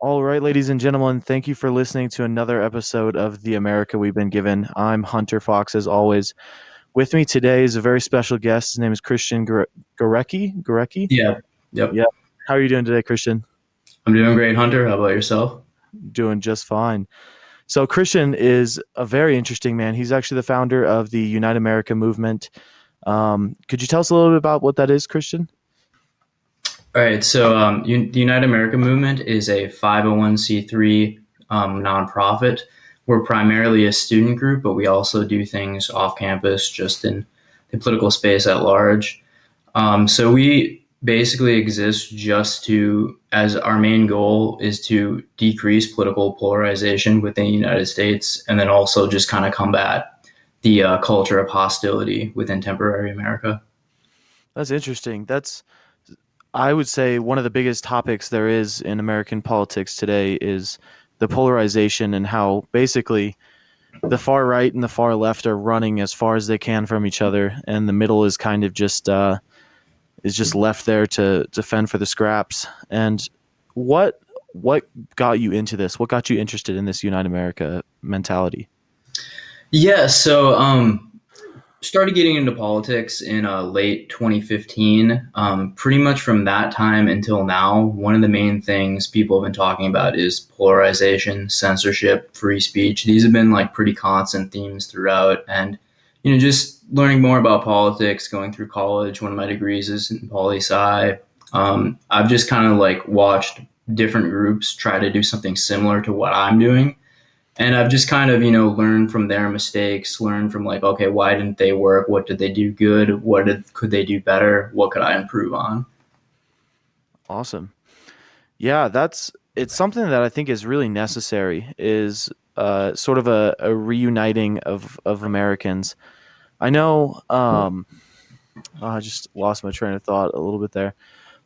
All right, ladies and gentlemen, thank you for listening to another episode of The America We've Been Given. I'm Hunter Fox, as always. With me today is a very special guest. His name is Christian Gorecki. Gorecki? Yeah. Yep. Yeah. How are you doing today, Christian? I'm doing great, Hunter. How about yourself? Doing just fine. So, Christian is a very interesting man. He's actually the founder of the Unite America movement. Could you tell us a little bit about what that is, Christian? All right. The United America Movement is a 501c3 nonprofit. We're primarily a student group, but we also do things off campus, just in the political space at large. So we basically exist just as our main goal is to decrease political polarization within the United States, and then also just kind of combat the culture of hostility within temporary America. That's interesting. I would say, one of the biggest topics there is in American politics today is the polarization and how basically the far right and the far left are running as far as they can from each other, and the middle is kind of just left there to fend for the scraps. And what what got you into this? What got you interested in this Unite America mentality? Yeah, started getting into politics in late 2015. Pretty much from that time until now, one of the main things people have been talking about is polarization, censorship, free speech. These have been like pretty constant themes throughout. And, just learning more about politics, going through college, one of my degrees is in poli sci. I've just kind of like watched different groups try to do something similar to what I'm doing, and I've just kind of, learned from their mistakes, learned from like, okay, why didn't they work? What did they do good? Could they do better? What could I improve on? Awesome. Yeah, it's something that I think is really necessary. Is sort of a reuniting of Americans. I know. I just lost my train of thought a little bit there.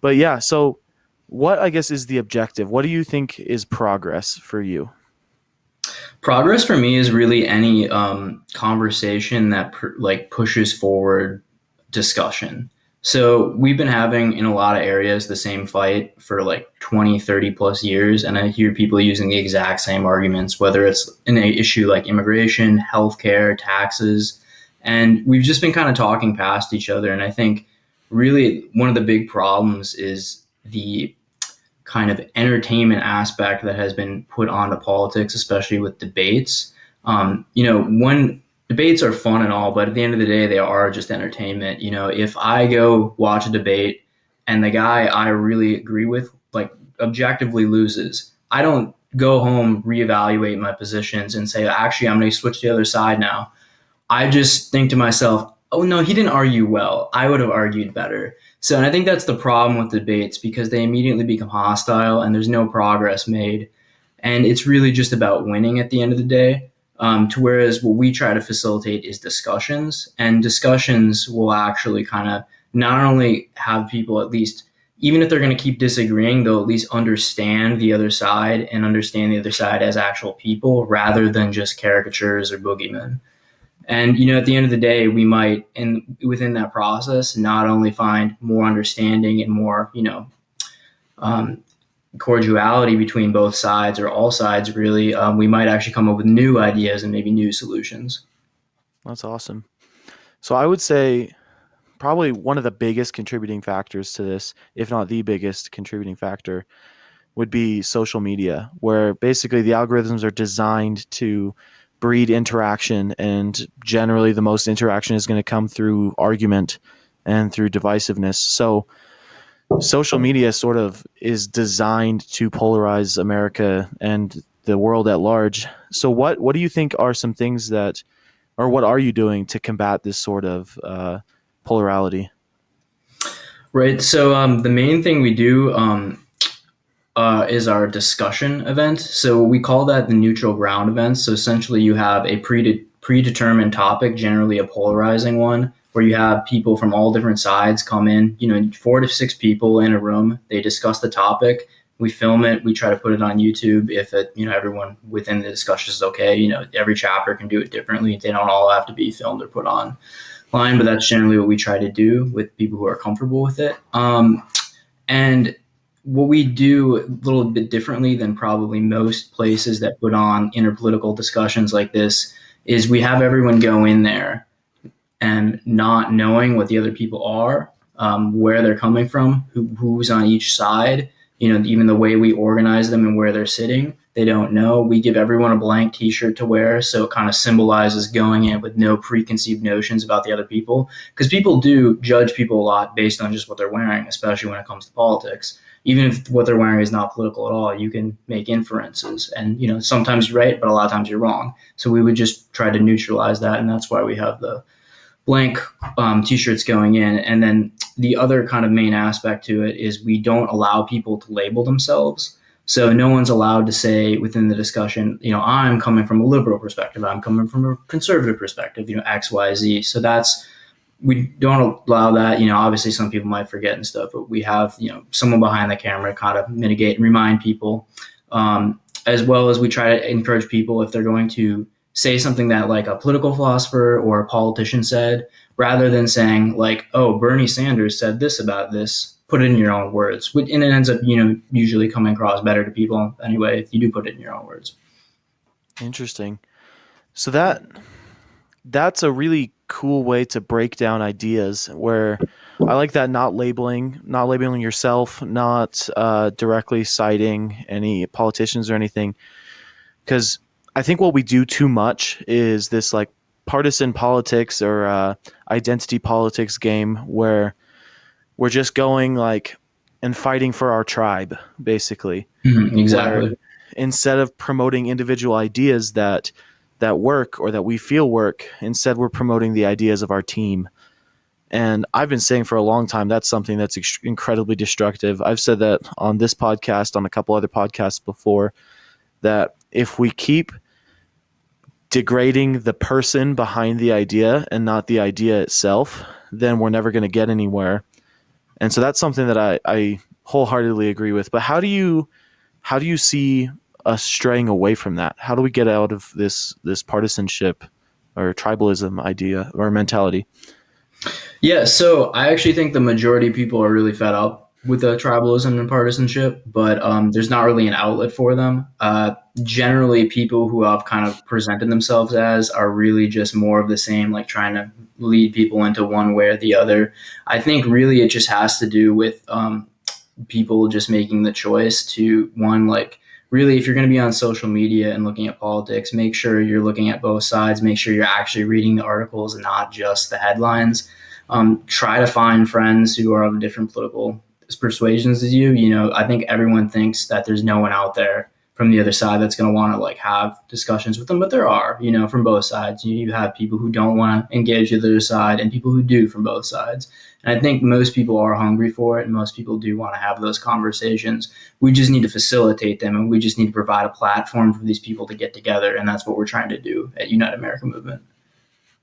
But yeah, so what, I guess, is the objective? What do you think is progress for you? Progress for me is really any conversation that pushes forward discussion. So we've been having in a lot of areas the same fight for like 20, 30 plus years. And I hear people using the exact same arguments, whether it's in an issue like immigration, healthcare, taxes. And we've just been kind of talking past each other. And I think really one of the big problems is the kind of entertainment aspect that has been put onto politics, especially with debates. When debates are fun and all, but at the end of the day, they are just entertainment. If I go watch a debate and the guy I really agree with, like, objectively loses, I don't go home, reevaluate my positions, and say, actually, I'm going to switch to the other side now. I just think to myself, oh no, he didn't argue well. I would have argued better. So, and I think that's the problem with debates because they immediately become hostile and there's no progress made. And it's really just about winning at the end of the day. To whereas what we try to facilitate is discussions, and discussions will actually kind of not only have people at least, even if they're going to keep disagreeing, they'll at least understand the other side and understand the other side as actual people rather than just caricatures or boogeymen. And at the end of the day, we might, and within that process, not only find more understanding and more, um, cordiality between both sides or all sides. Really, we might actually come up with new ideas and maybe new solutions. That's awesome. So I would say probably one of the biggest contributing factors to this, if not the biggest contributing factor, would be social media, where basically the algorithms are designed to breed interaction, and generally the most interaction is going to come through argument and through divisiveness. So social media sort of is designed to polarize America and the world at large. So what do you think are some things that, or what are you doing to combat this sort of polarity? Right. The main thing we do is our discussion event. So we call that the neutral ground event. So essentially, you have a predetermined topic, generally a polarizing one, where you have people from all different sides come in. 4 to 6 people in a room. They discuss the topic. We film it. We try to put it on YouTube if everyone within the discussion is okay. Every chapter can do it differently. They don't all have to be filmed or put on line, but that's generally what we try to do with people who are comfortable with it. And what we do a little bit differently than probably most places that put on interpolitical discussions like this is we have everyone go in there and not knowing what the other people are, where they're coming from, who's on each side. Even the way we organize them and where they're sitting, they don't know. We give everyone a blank T-shirt to wear, so it kind of symbolizes going in with no preconceived notions about the other people. Because people do judge people a lot based on just what they're wearing, especially when it comes to politics. Even if what they're wearing is not political at all, you can make inferences, and sometimes you're right, but a lot of times you're wrong. So we would just try to neutralize that, and that's why we have the blank t-shirts going in. And then the other kind of main aspect to it is we don't allow people to label themselves. So no one's allowed to say within the discussion, I'm coming from a liberal perspective, I'm coming from a conservative perspective, X, Y, Z. So we don't allow that. Obviously some people might forget and stuff, but we have, someone behind the camera to kind of mitigate and remind people. As well as we try to encourage people, if they're going to say something that like a political philosopher or a politician said, rather than saying like, oh, Bernie Sanders said this about this, put it in your own words. And it ends up, usually coming across better to people anyway, if you do put it in your own words. Interesting. So that's a really cool way to break down ideas where I like that not labeling yourself, not directly citing any politicians or anything. Because I think what we do too much is this like partisan politics or identity politics game where we're just going like and fighting for our tribe, basically. Where Exactly. instead of promoting individual ideas that work or that we feel work, instead we're promoting the ideas of our team. And I've been saying for a long time that's something that's incredibly destructive. I've said that on this podcast, on a couple other podcasts before, that if we keep degrading the person behind the idea and not the idea itself, then we're never going to get anywhere. And so that's something that I wholeheartedly agree with. But how do you see us straying away from that? How do we get out of this partisanship or tribalism idea or mentality? Yeah, so I actually think the majority of people are really fed up with the tribalism and partisanship, but there's not really an outlet for them. Generally, people who have kind of presented themselves as are really just more of the same, like trying to lead people into one way or the other. I think really it just has to do with people just making the choice to one, like, really, if you're going to be on social media and looking at politics, make sure you're looking at both sides, make sure you're actually reading the articles and not just the headlines. Try to find friends who are of different political persuasions as you. I think everyone thinks that there's no one out there from the other side that's going to want to like have discussions with them, but there are, from both sides. You have people who don't want to engage with the other side and people who do from both sides. And I think most people are hungry for it and most people do want to have those conversations. We just need to facilitate them and we just need to provide a platform for these people to get together. And that's what we're trying to do at United America Movement.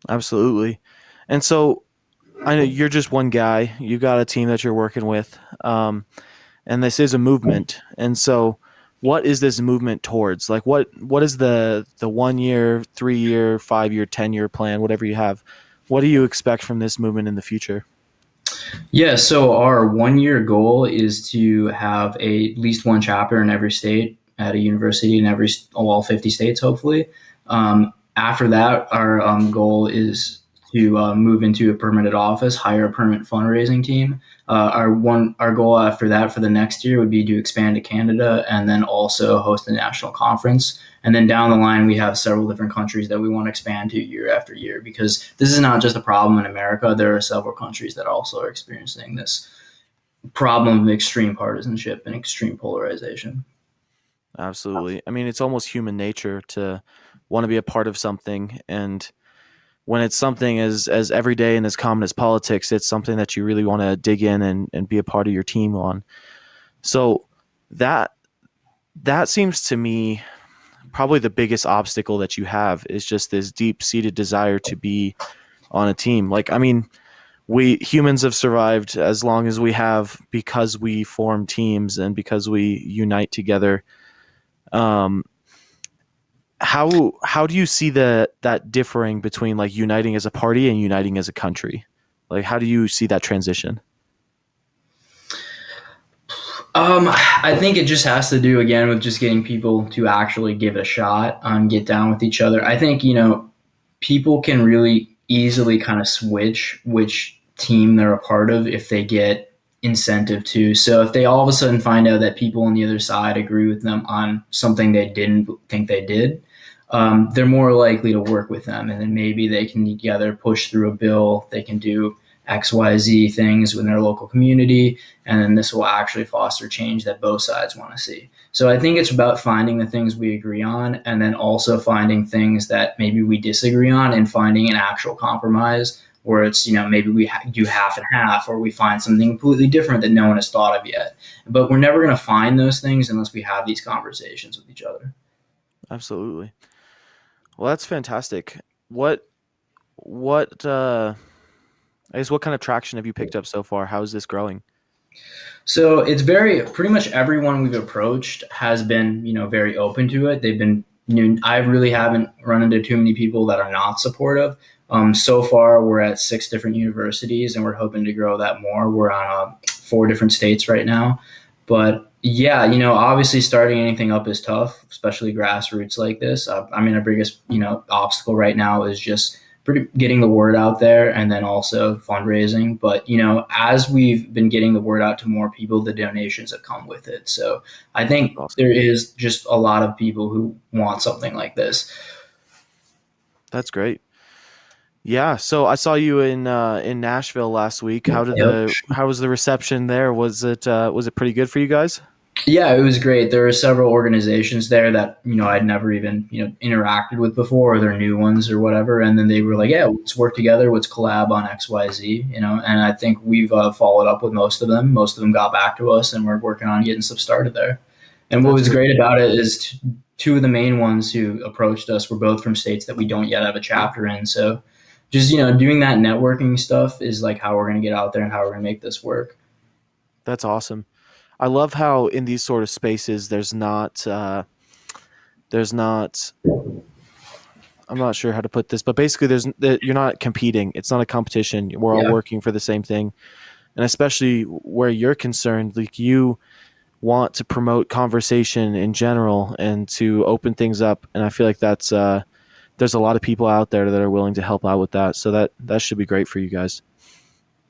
Absolutely. And so I know you're just one guy. You got a team that you're working with, and this is a movement. And so, what is this movement towards? Like, what is the 1 year, 3 year, 5 year, 10 year plan? Whatever you have, what do you expect from this movement in the future? Yeah, so our 1 year goal is to have at least one chapter in every state at a university in all 50 states, hopefully. After that, our goal is to move into a permanent office, hire a permanent fundraising team. Our goal after that for the next year would be to expand to Canada and then also host a national conference. And then down the line, we have several different countries that we want to expand to year after year because this is not just a problem in America. There are several countries that also are experiencing this problem of extreme partisanship and extreme polarization. Absolutely. I mean, it's almost human nature to want to be a part of something, and when it's something as everyday and as common as politics, it's something that you really want to dig in and be a part of your team on. So that that seems to me probably the biggest obstacle that you have is just this deep seated desire to be on a team. Like, I mean, we humans have survived as long as we have because we form teams and because we unite together. Um, how do you see that differing between like uniting as a party and uniting as a country? Like, how do you see that transition? I think it just has to do again with just getting people to actually give it a shot, get down with each other. I think, people can really easily kind of switch which team they're a part of if they get incentive to. So if they all of a sudden find out that people on the other side agree with them on something they didn't think they did, they're more likely to work with them, and then maybe they can together push through a bill. They can do XYZ things within their local community, and then this will actually foster change that both sides want to see. So I think it's about finding the things we agree on, and then also finding things that maybe we disagree on, and finding an actual compromise where it's, maybe we do half and half, or we find something completely different that no one has thought of yet. But we're never going to find those things unless we have these conversations with each other. Absolutely. Well, that's fantastic. What I guess what kind of traction have you picked up so far? How is this growing? So it's pretty much everyone we've approached has been, very open to it. They've been, I really haven't run into too many people that are not supportive. So far, we're at 6 different universities, and we're hoping to grow that more. We're on 4 different states right now, but yeah, obviously starting anything up is tough, especially grassroots like this. I mean, our biggest, obstacle right now is just getting the word out there, and then also fundraising. But as we've been getting the word out to more people, the donations have come with it. So I That's think awesome. there is just a lot of people who want something like this. That's great. Yeah, so I saw you in Nashville last week. Yep. How was the reception there? Was it pretty good for you guys? Yeah, it was great. There were several organizations there that I'd never even interacted with before, or they're new ones or whatever. And then they were like, "Yeah, let's work together. Let's collab on X, Y, Z." And I think we've followed up with most of them. Most of them got back to us, and we're working on getting stuff started there. And what That's was really great cool. about it is two of the main ones who approached us were both from states that we don't yet have a chapter in. So just doing that networking stuff is like how we're going to get out there and how we're going to make this work. That's awesome. I love how in these sort of spaces there's not I'm not sure how to put this, but basically you're not competing. It's not a competition. We're all Yeah. working for the same thing. And especially where you're concerned, like you want to promote conversation in general and to open things up, and I feel like that's there's a lot of people out there that are willing to help out with that. So that should be great for you guys.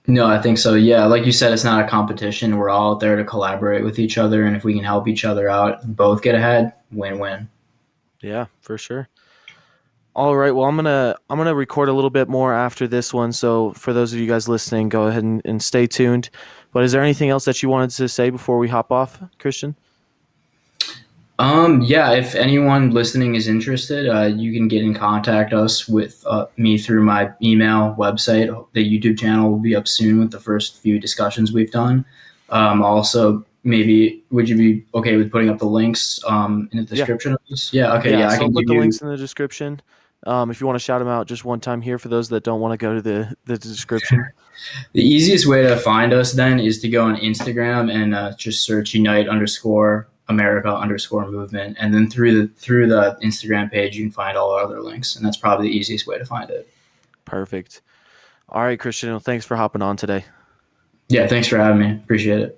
No, I think so. Yeah, like you said, it's not a competition. We're all out there to collaborate with each other, and if we can help each other out, both get ahead, win-win. Yeah, for sure. All right. Well, I'm gonna record a little bit more after this one. So for those of you guys listening, go ahead and stay tuned. But is there anything else that you wanted to say before we hop off, Christian? Yeah, if anyone listening is interested, you can get in contact us with me through my email, website. The YouTube channel will be up soon with the first few discussions we've done. Also, maybe would you be okay with putting up the links in the Yeah. description of this? Yeah, okay, Yeah. yeah, I So I'll can put give the you links in the description. If you want to shout them out just one time here for those that don't want to go to the description. the easiest way to find us then is to go on Instagram and just search Unite underscore America underscore movement, and then through the Instagram page you can find all our other links, and that's probably the easiest way to find it. Perfect. All right, Christian. Well, thanks for hopping on today. Yeah, thanks for having me. Appreciate it.